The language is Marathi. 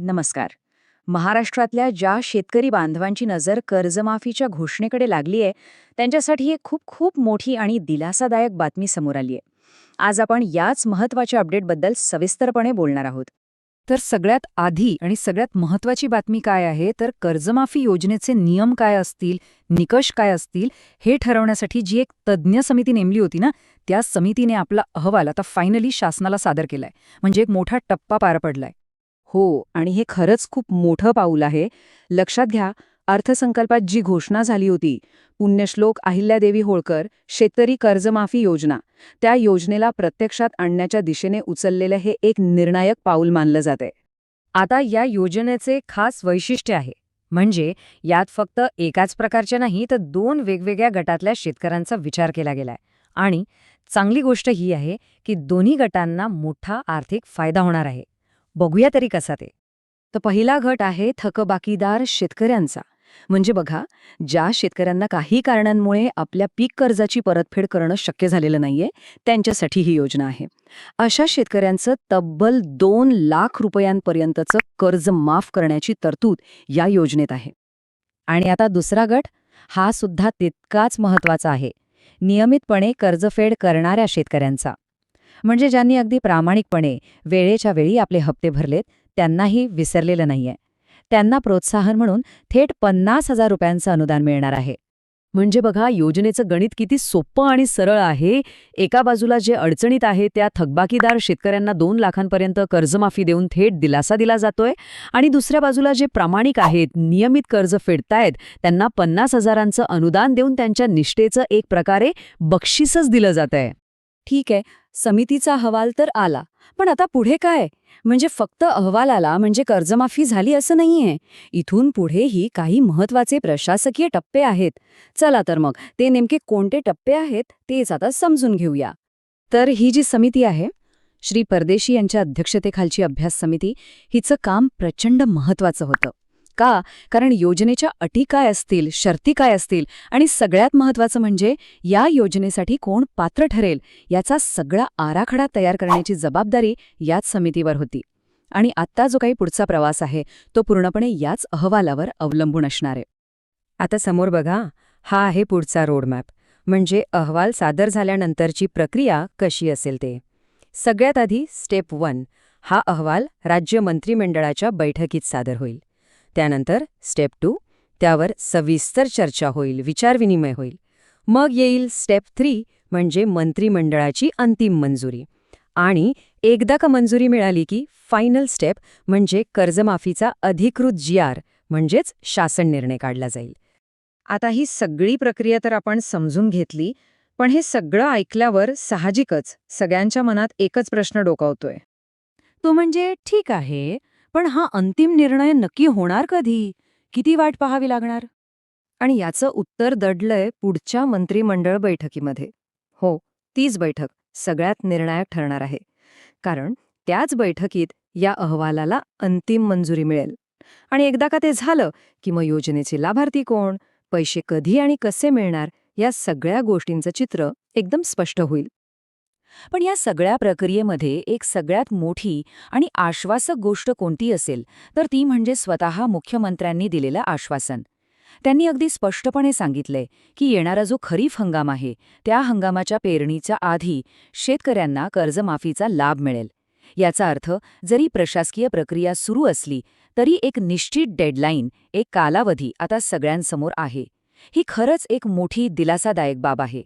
नमस्कार. महाराष्ट्रातल्या ज्या शेतकरी बांधवांची नजर कर्जमाफीच्या घोषणेकडे लागली आहे, त्यांच्यासाठी एक खूप खूप मोठी आणि दिलासादायक बातमी समोर आली आहे. आज आपण याच महत्त्वाच्या अपडेटबद्दल सविस्तरपणे बोलणार आहोत. तर सगळ्यात आधी आणि सगळ्यात महत्त्वाची बातमी काय आहे तर कर्जमाफी योजनेचे नियम काय असतील, निकष काय असतील हे ठरवण्यासाठी जी एक तज्ज्ञ समिती नेमली होती ना, त्या समितीने आपला अहवाल आता फायनली शासनाला सादर केलाय. म्हणजे एक मोठा टप्पा पार पडलाय. हो, आणि हे खरंच खूप मोठं पाऊल आहे. लक्षात घ्या, अर्थसंकल्पात जी घोषणा झाली होती, पुण्यश्लोक अहिल्यादेवी होळकर शेतकरी कर्जमाफी योजना, त्या योजनेला प्रत्यक्षात आणण्याच्या दिशेने उचललेलं हे एक निर्णायक पाऊल मानलं जातंय. आता या योजनेचे खास वैशिष्ट्य आहे. म्हणजे यात फक्त एकाच प्रकारच्या नाही तर 2 वेगवेगळ्या गटातल्या शेतकऱ्यांचा विचार केला गेलाय. आणि चांगली गोष्ट ही आहे की दोन्ही गटांना मोठा आर्थिक फायदा होणार आहे. बघूया तरी कसा ते. तर पहिला गट आहे थकबाकीदार शेतकऱ्यांचा. म्हणजे बघा, ज्या शेतकऱ्यांना काही कारणांमुळे आपल्या पीक कर्जाची परतफेड करणं शक्य झालेलं नाहीये, त्यांच्यासाठी ही योजना आहे. अशा शेतकऱ्यांचं तब्बल 2 लाख रुपयांपर्यंतचं कर्ज माफ करण्याची तरतूद या योजनेत आहे. आणि आता दुसरा गट, हा सुद्धा तितकाच महत्वाचा आहे. नियमितपणे कर्जफेड करणाऱ्या शेतकऱ्यांचा. म्हणजे ज्यांनी अगदी प्रामाणिकपणे वेळेच्या वेळी आपले हप्ते भरलेत, त्यांनाही विसरलेलं नाहीये. त्यांना प्रोत्साहन म्हणून थेट 50,000 रुपयांचं अनुदान मिळणार आहे. म्हणजे बघा, योजनेचं गणित किती सोपं आणि सरळ आहे. एका बाजूला जे अडचणीत आहे त्या थकबाकीदार शेतकऱ्यांना 2 लाखांपर्यंत कर्जमाफी देऊन थेट दिलासा दिला जातोय, आणि दुसऱ्या बाजूला जे प्रामाणिक आहेत, नियमित कर्ज फेडतायत, त्यांना 50,000चं अनुदान देऊन त्यांच्या निष्ठेचं एक प्रकारे बक्षीसच दिलं जातंय. ठीक आहे, समितीचा अहवाल तर आला, पण आता पुढे काय? म्हणजे फक्त अहवाल आला म्हणजे कर्जमाफी झाली असं नाहीये. इथून पुढेही काही महत्त्वाचे प्रशासकीय टप्पे आहेत. चला तर मग ते नेमके कोणते टप्पे आहेत तेच आता समजून घेऊया. तर ही जी समिती आहे, श्री परदेशी यांच्या अध्यक्षतेखालची अभ्यास समिती, हिचं काम प्रचंड महत्त्वाचं होतं. का? कारण योजनेच्या अटी काय असतील, शर्ती काय असतील, आणि सगळ्यात महत्त्वाचं म्हणजे या योजनेसाठी कोण पात्र ठरेल, याचा सगळा आराखडा तयार करण्याची जबाबदारी याच समितीवर होती. आणि आत्ता जो काही पुढचा प्रवास आहे, तो पूर्णपणे याच अहवालावर अवलंबून असणार आहे. आता समोर बघा, हा आहे पुढचा रोडमॅप. म्हणजे अहवाल सादर झाल्यानंतरची प्रक्रिया कशी असेल ते. सगळ्यात आधी स्टेप 1, हा अहवाल राज्य मंत्रिमंडळाच्या बैठकीत सादर होईल. त्यानंतर स्टेप 2, त्यावर सविस्तर चर्चा होईल, विचारविनिमय होईल. मग येईल स्टेप 3, म्हणजे मंत्रिमंडळाची अंतिम मंजुरी. आणि एकदा का मंजुरी मिळाली की फायनल स्टेप म्हणजे कर्जमाफीचा अधिकृत GR म्हणजेच शासन निर्णय काढला जाईल. आता ही सगळी प्रक्रिया तर आपण समजून घेतली, पण हे सगळं ऐकल्यावर साहजिकच सगळ्यांच्या मनात एकच प्रश्न डोकावतोय. तो म्हणजे ठीक आहे, पण हा अंतिम निर्णय नक्की होणार कधी? किती वाट पाहावी लागणार? आणि याचं उत्तर दडलंय पुढच्या मंत्रिमंडळ बैठकीमध्ये. हो, तीच बैठक सगळ्यात निर्णायक ठरणार आहे. कारण त्याच बैठकीत या अहवालाला अंतिम मंजुरी मिळेल. आणि एकदा का ते झालं की मग योजनेचे लाभार्थी कोण, पैसे कधी आणि कसे मिळणार, या सगळ्या गोष्टींचं चित्र एकदम स्पष्ट होईल. पण या सगळ्या प्रक्रियेमध्ये एक सगळ्यात मोठी आणि आश्वासक गोष्ट कोणती असेल तर ती म्हणजे स्वतः मुख्यमंत्र्यांनी दिलेलं आश्वासन. त्यांनी अगदी स्पष्टपणे सांगितलंय की येणारा जो खरीप हंगाम आहे, त्या हंगामाच्या पेरणीच्या आधी शेतकऱ्यांना कर्जमाफीचा लाभ मिळेल. याचा अर्थ जरी प्रशासकीय प्रक्रिया सुरू असली तरी एक निश्चित डेडलाईन, एक कालावधी आता सगळ्यांसमोर आहे. ही खरंच एक मोठी दिलासादायक बाब आहे.